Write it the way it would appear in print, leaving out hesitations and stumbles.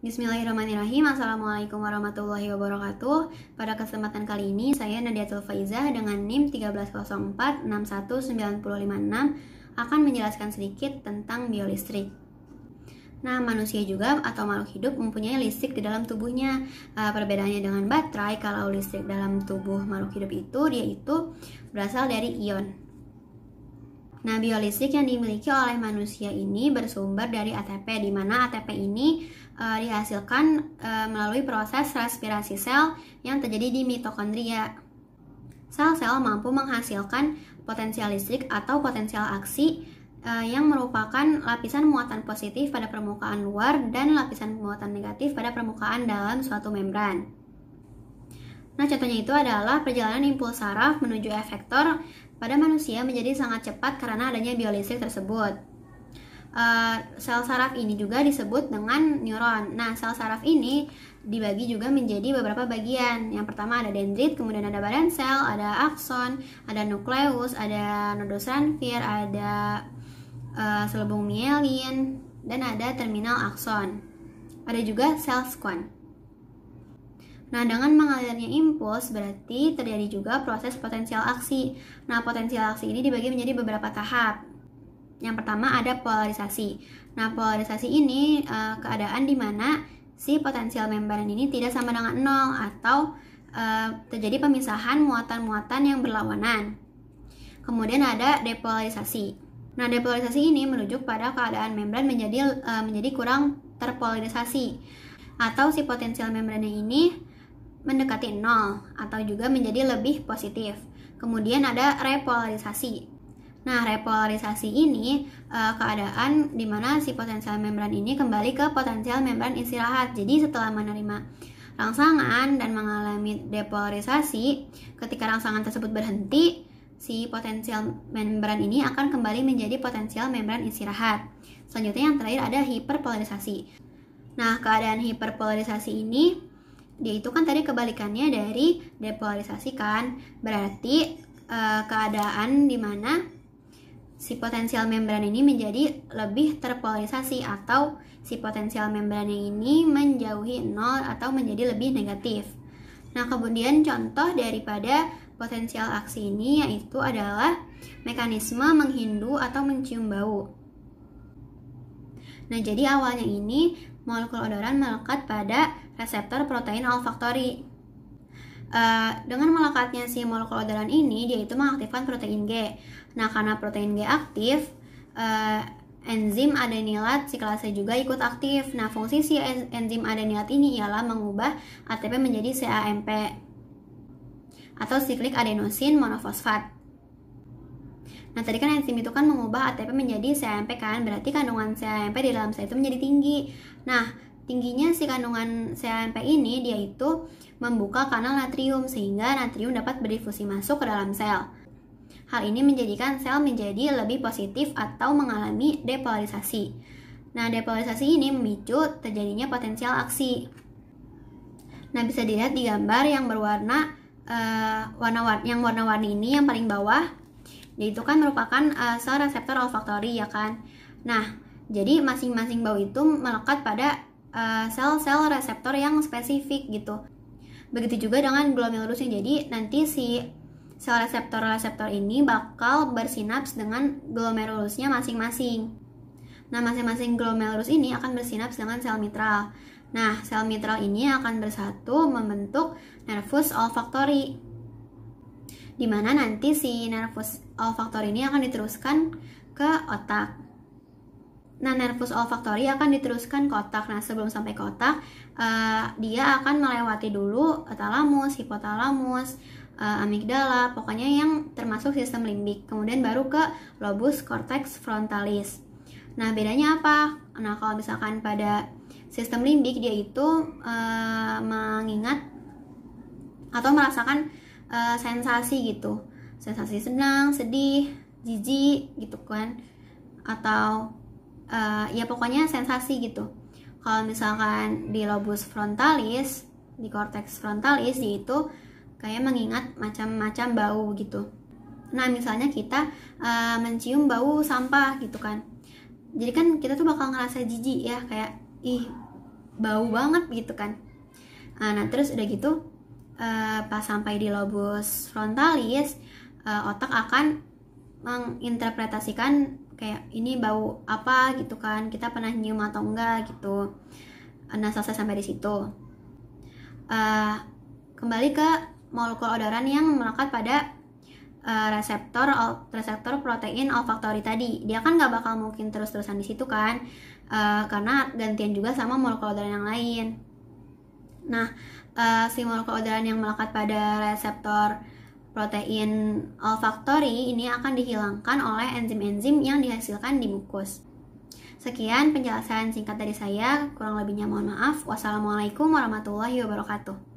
Bismillahirrahmanirrahim. Assalamualaikum warahmatullahi wabarakatuh. Pada kesempatan kali ini saya Nadiatul Faizah dengan NIM 130461956 akan menjelaskan sedikit tentang biolistrik. Nah, manusia juga atau makhluk hidup mempunyai listrik di dalam tubuhnya. Perbedaannya dengan baterai, kalau listrik dalam tubuh makhluk hidup itu berasal dari ion. Nah, biolistrik yang dimiliki oleh manusia ini bersumber dari ATP, di mana ATP ini dihasilkan melalui proses respirasi sel yang terjadi di mitokondria. Sel-sel mampu menghasilkan potensial listrik atau potensial aksi yang merupakan lapisan muatan positif pada permukaan luar dan lapisan muatan negatif pada permukaan dalam suatu membran. Nah, contohnya itu adalah perjalanan impuls saraf menuju efektor pada manusia menjadi sangat cepat karena adanya biolistrik tersebut. Sel saraf ini juga disebut dengan neuron. Nah, sel saraf ini dibagi juga menjadi beberapa bagian. Yang pertama ada dendrit, kemudian ada badan sel, ada akson, ada nukleus, ada nodus ranvier, ada selubung mielin, dan ada terminal akson. Ada juga sel squamch. Nah, dengan mengalirnya impuls berarti terjadi juga proses potensial aksi. Nah, potensial aksi ini dibagi menjadi beberapa tahap. Yang pertama ada polarisasi. Nah, polarisasi ini keadaan di mana si potensial membran ini tidak sama dengan nol atau terjadi pemisahan muatan-muatan yang berlawanan. Kemudian ada depolarisasi. Nah, depolarisasi ini merujuk pada keadaan membran menjadi kurang terpolarisasi, atau si potensial membrannya ini mendekati nol atau juga menjadi lebih positif. Kemudian ada repolarisasi. Nah, repolarisasi ini keadaan di mana si potensial membran ini kembali ke potensial membran istirahat. Jadi setelah menerima rangsangan dan mengalami depolarisasi, ketika rangsangan tersebut berhenti, si potensial membran ini akan kembali menjadi potensial membran istirahat. Selanjutnya yang terakhir ada hiperpolarisasi. Nah, keadaan hiperpolarisasi ini dia itu kan tadi kebalikannya dari depolarisasi kan, berarti keadaan di mana si potensial membran ini menjadi lebih terpolarisasi atau si potensial membrannya ini menjauhi nol atau menjadi lebih negatif. Nah, kemudian contoh daripada potensial aksi ini yaitu adalah mekanisme menghindu atau mencium bau. Nah, jadi awalnya ini molekul odoran melekat pada reseptor protein olfaktori. Dengan melekatnya si molekul odoran ini, dia itu mengaktifkan protein G. Nah, karena protein G aktif, enzim adenilat siklase juga ikut aktif. Nah, fungsi si enzim adenilat ini ialah mengubah ATP menjadi CAMP atau siklik adenosin monofosfat. Nah, tadi kan enzim itu kan mengubah ATP menjadi CAMP kan, berarti kandungan CAMP di dalam sel itu menjadi tinggi. Nah, tingginya si kandungan CAMP ini dia itu membuka kanal natrium sehingga natrium dapat berdifusi masuk ke dalam sel. Hal ini menjadikan sel menjadi lebih positif atau mengalami depolarisasi. Nah, depolarisasi ini memicu terjadinya potensial aksi. Nah, bisa dilihat di gambar yang berwarna warna-warni ini yang paling bawah, yaitu kan merupakan sel reseptor olfaktori ya kan. Nah, jadi masing-masing bau itu melekat pada sel-sel reseptor yang spesifik gitu. Begitu juga dengan glomerulus. Jadi nanti si sel reseptor ini bakal bersinaps dengan glomerulusnya masing-masing. Nah, masing-masing glomerulus ini akan bersinaps dengan sel mitral. Nah, sel mitral ini akan bersatu membentuk nervus olfaktori, di mana nanti si nervus olfaktori ini akan diteruskan ke otak. Nah, nervus olfaktori akan diteruskan ke otak. Nah, sebelum sampai ke otak, dia akan melewati dulu thalamus, hipotalamus, amigdala, pokoknya yang termasuk sistem limbik. Kemudian baru ke lobus cortex frontalis. Nah, bedanya apa? Nah, kalau misalkan pada sistem limbik dia itu mengingat atau merasakan sensasi gitu, sensasi senang, sedih, jijik gitu kan, atau ya pokoknya sensasi gitu. Kalau misalkan di lobus frontalis, di cortex frontalis, dia itu kayak mengingat macam-macam bau gitu. Nah, misalnya kita mencium bau sampah gitu kan, jadi kan kita tuh bakal ngerasa jijik ya, kayak ih bau banget gitu kan. Nah terus udah gitu pas sampai di lobus frontalis, otak akan menginterpretasikan kayak ini bau apa gitu kan, kita pernah nyium atau enggak gitu. Nah selesai sampai di situ, kembali ke molekul odoran yang melekat pada reseptor protein olfaktori tadi. Dia kan nggak bakal mungkin terus-terusan di situ kan, karena gantian juga sama molekul odoran yang lain. Nah, si molekul odoran yang melekat pada reseptor protein olfaktori ini akan dihilangkan oleh enzim-enzim yang dihasilkan di mukus. Sekian penjelasan singkat dari saya, kurang lebihnya mohon maaf. Wassalamualaikum warahmatullahi wabarakatuh.